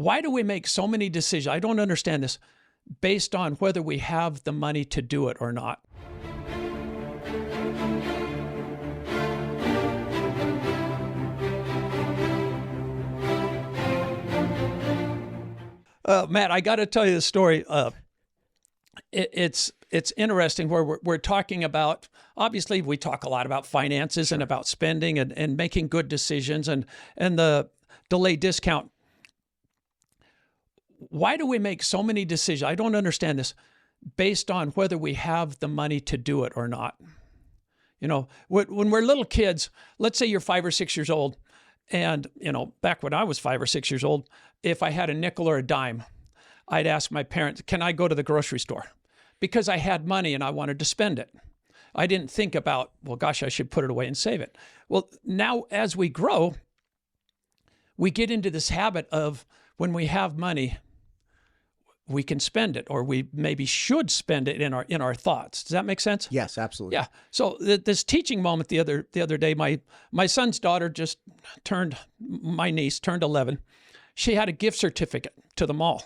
Why do we make so many decisions? I don't understand this, based on whether we have the money to do it or not. Matt, I got to tell you the story. It's interesting where we're talking about, obviously we talk a lot about finances and about spending and making good decisions and the delay discount. Why do we make so many decisions? I don't understand this, based on whether we have the money to do it or not. You know, when we're little kids, let's say you're 5 or 6 years old, and, you know, back when I was 5 or 6 years old, if I had a nickel or a dime, I'd ask my parents, can I go to the grocery store? Because I had money and I wanted to spend it. I didn't think about, well, gosh, I should put it away and save it. Well, now as we grow, we get into this habit of when we have money, we can spend it, or we maybe should spend it in our thoughts. Does that make sense? Yes, absolutely. Yeah. So this teaching moment the other day, my son's daughter my niece turned 11. She had a gift certificate to the mall,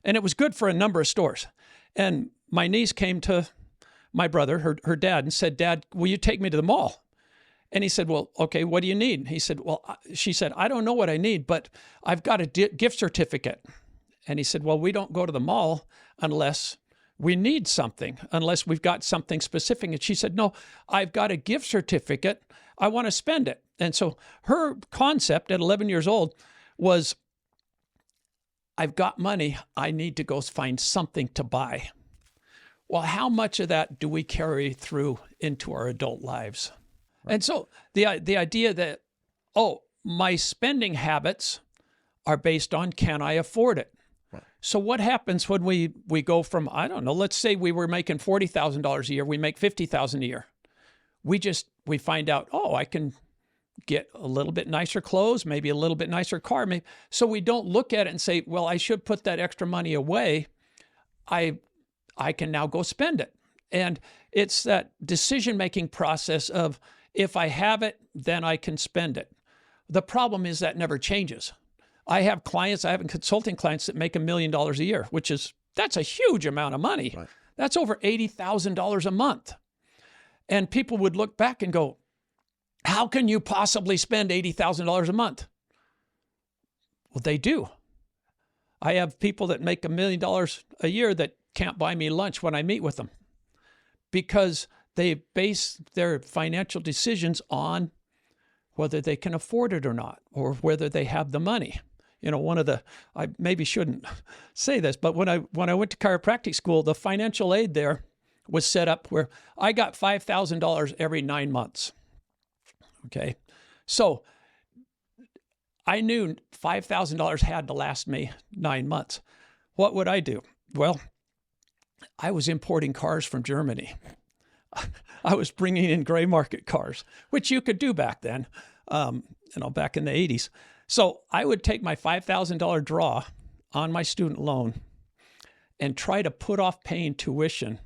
and it was good for a number of stores. And my niece came to my brother, her dad, and said, "Dad, will you take me to the mall?" And he said, "Well, okay, what do you need?" He said, she said, "I don't know what I need, but I've got a gift certificate." And he said, "Well, we don't go to the mall unless we need something, unless we've got something specific." And she said, "No, I've got a gift certificate. I want to spend it." And so her concept at 11 years old was, I've got money. I need to go find something to buy. Well, how much of that do we carry through into our adult lives? Right. And so the idea that, my spending habits are based on, can I afford it? Right. So what happens when we go from, I don't know, let's say we were making $40,000 a year, we make $50,000 a year. We find out, I can get a little bit nicer clothes, maybe a little bit nicer car. So we don't look at it and say, well, I should put that extra money away. I can now go spend it. And it's that decision-making process of, if I have it, then I can spend it. The problem is that never changes. I have consulting clients that make $1 million a year, that's a huge amount of money. Right. That's over $80,000 a month. And people would look back and go, how can you possibly spend $80,000 a month? Well, they do. I have people that make $1 million a year that can't buy me lunch when I meet with them, because they base their financial decisions on whether they can afford it or not, or whether they have the money. You know, I maybe shouldn't say this, but when I went to chiropractic school, the financial aid there was set up where I got $5,000 every 9 months. Okay. So I knew $5,000 had to last me 9 months. What would I do? Well, I was importing cars from Germany. I was bringing in gray market cars, which you could do back then, back in the 80s. So I would take my $5,000 draw on my student loan and try to put off paying tuition.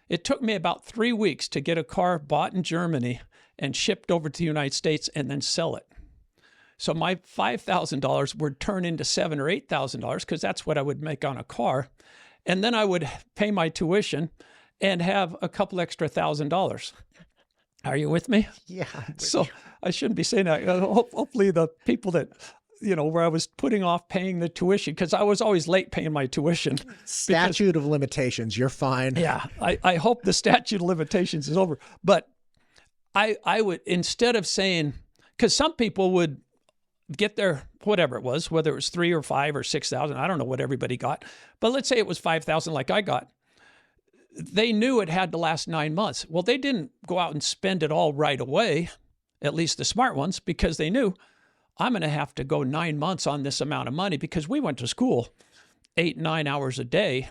It took me about 3 weeks to get a car bought in Germany and shipped over to the United States and then sell it. So my $5,000 would turn into $7,000 or $8,000, because that's what I would make on a car. And then I would pay my tuition and have a couple extra $1,000. Are you with me? Yeah. So I shouldn't be saying that. Hopefully the people that, where I was putting off paying the tuition, because I was always late paying my tuition. Statute of limitations, you're fine. Yeah. I hope the statute of limitations is over. But I would, instead of saying, because some people would get their, whatever it was, whether it was 3 or 5 or 6,000, I don't know what everybody got, but let's say it was 5,000 like I got. They knew it had to last 9 months. Well, they didn't go out and spend it all right away, at least the smart ones, because they knew, I'm going to have to go 9 months on this amount of money, because we went to school 8-9 hours a day.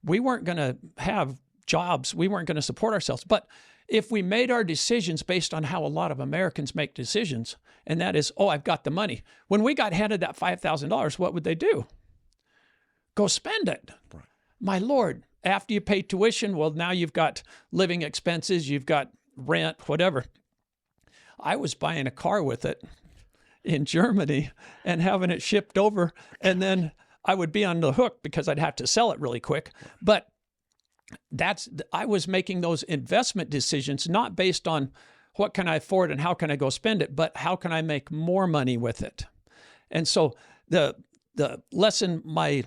We weren't going to have jobs. We weren't going to support ourselves. But if we made our decisions based on how a lot of Americans make decisions, and that is, I've got the money. When we got handed that $5,000, what would they do? Go spend it. Right. My Lord, after you pay tuition, well, now you've got living expenses, you've got rent, whatever. I was buying a car with it, in Germany and having it shipped over. And then I would be on the hook because I'd have to sell it really quick. But I was making those investment decisions, not based on what can I afford and how can I go spend it, but how can I make more money with it? And so the lesson my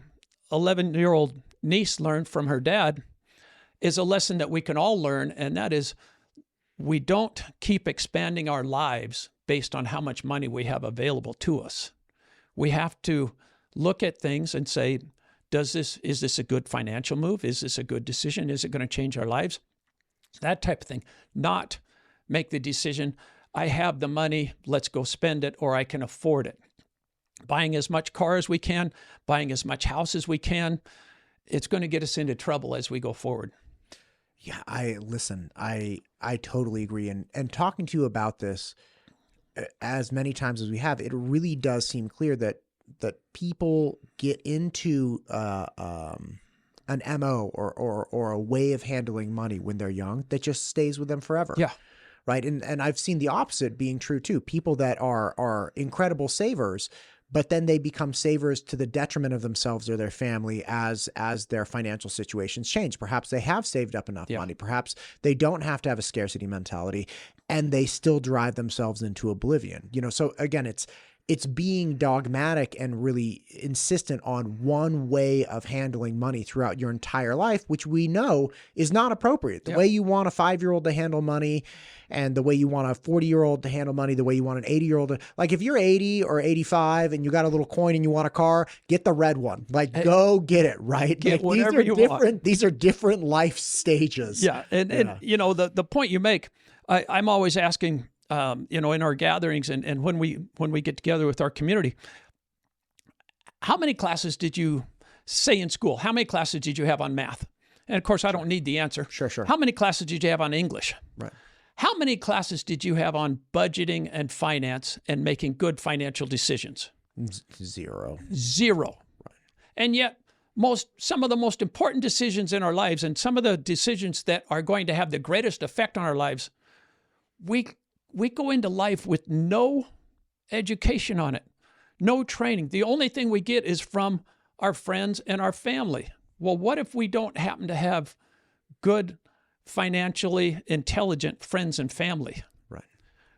11-year-old niece learned from her dad is a lesson that we can all learn, and that is we don't keep expanding our lives based on how much money we have available to us. We have to look at things and say, is this a good financial move? Is this a good decision? Is it going to change our lives? That type of thing. Not make the decision, I have the money, let's go spend it, or I can afford it. Buying as much car as we can, buying as much house as we can, it's going to get us into trouble as we go forward. Yeah, I totally agree. And talking to you about this as many times as we have, it really does seem clear that people get into an MO or a way of handling money when they're young that just stays with them forever. Yeah. Right. And I've seen the opposite being true too. People that are incredible savers, but then they become savers to the detriment of themselves or their family as their financial situations change. Perhaps they have saved up enough money. Perhaps they don't have to have a scarcity mentality, and they still drive themselves into oblivion. So again, it's being dogmatic and really insistent on one way of handling money throughout your entire life, which we know is not appropriate. The way you want a 5-year-old to handle money and the way you want a 40-year-old to handle money, the way you want an 80-year-old to, like if you're 80 or 85 and you got a little coin and you want a car, get the red one. Go get it, right? Get whatever you want. These are different life stages. Yeah. And the point you make, I'm always asking, in our gatherings and when we get together with our community, how many classes did you say in school? How many classes did you have on math? And of course, I don't need the answer. Sure. How many classes did you have on English? Right. How many classes did you have on budgeting and finance and making good financial decisions? Zero. Right. And yet, some of the most important decisions in our lives and some of the decisions that are going to have the greatest effect on our lives, we go into life with no education on it, no training. The only thing we get is from our friends and our family. Well, what if we don't happen to have good, financially intelligent friends and family? Right.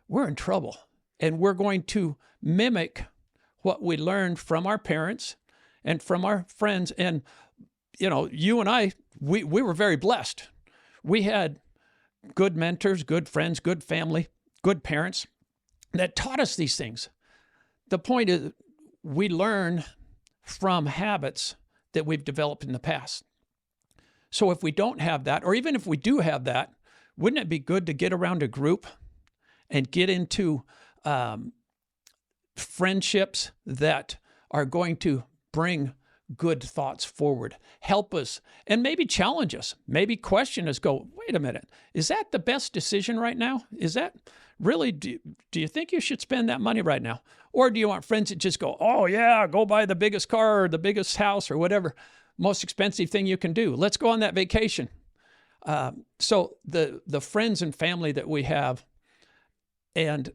We're in trouble. And we're going to mimic what we learned from our parents and from our friends. And, you and I, we were very blessed. We had good mentors, good friends, good family, good parents that taught us these things. The point is, we learn from habits that we've developed in the past. So if we don't have that, or even if we do have that, wouldn't it be good to get around a group and get into friendships that are going to bring good thoughts forward, help us, and maybe challenge us, maybe question us, go, wait a minute, is that the best decision right now? Is that really, do you think you should spend that money right now? Or do you want friends that just go, oh yeah, go buy the biggest car or the biggest house or whatever, most expensive thing you can do. Let's go on that vacation. So the friends and family that we have, and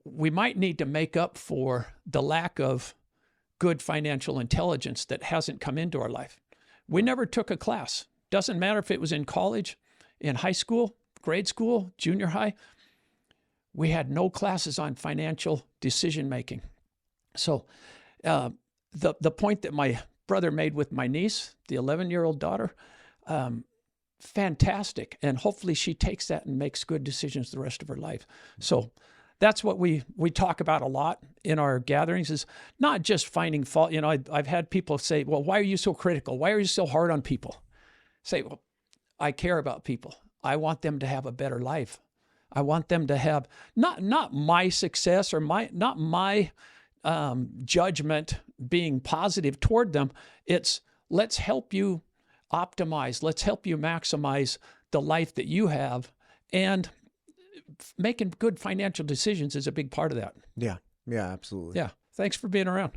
we might need to make up for the lack of good financial intelligence that hasn't come into our life. We never took a class. Doesn't matter if it was in college, in high school, grade school, junior high. We had no classes on financial decision making. So the point that my brother made with my niece, the 11-year-old daughter, fantastic. And hopefully she takes that and makes good decisions the rest of her life. So that's what we talk about a lot in our gatherings, is not just finding fault. I've had people say, well, why are you so critical? Why are you so hard on people? Say, well, I care about people. I want them to have a better life. I want them to have not my success or not my judgment being positive toward them. It's let's help you optimize. Let's help you maximize the life that you have, and making good financial decisions is a big part of that. Yeah, absolutely. Yeah. Thanks for being around.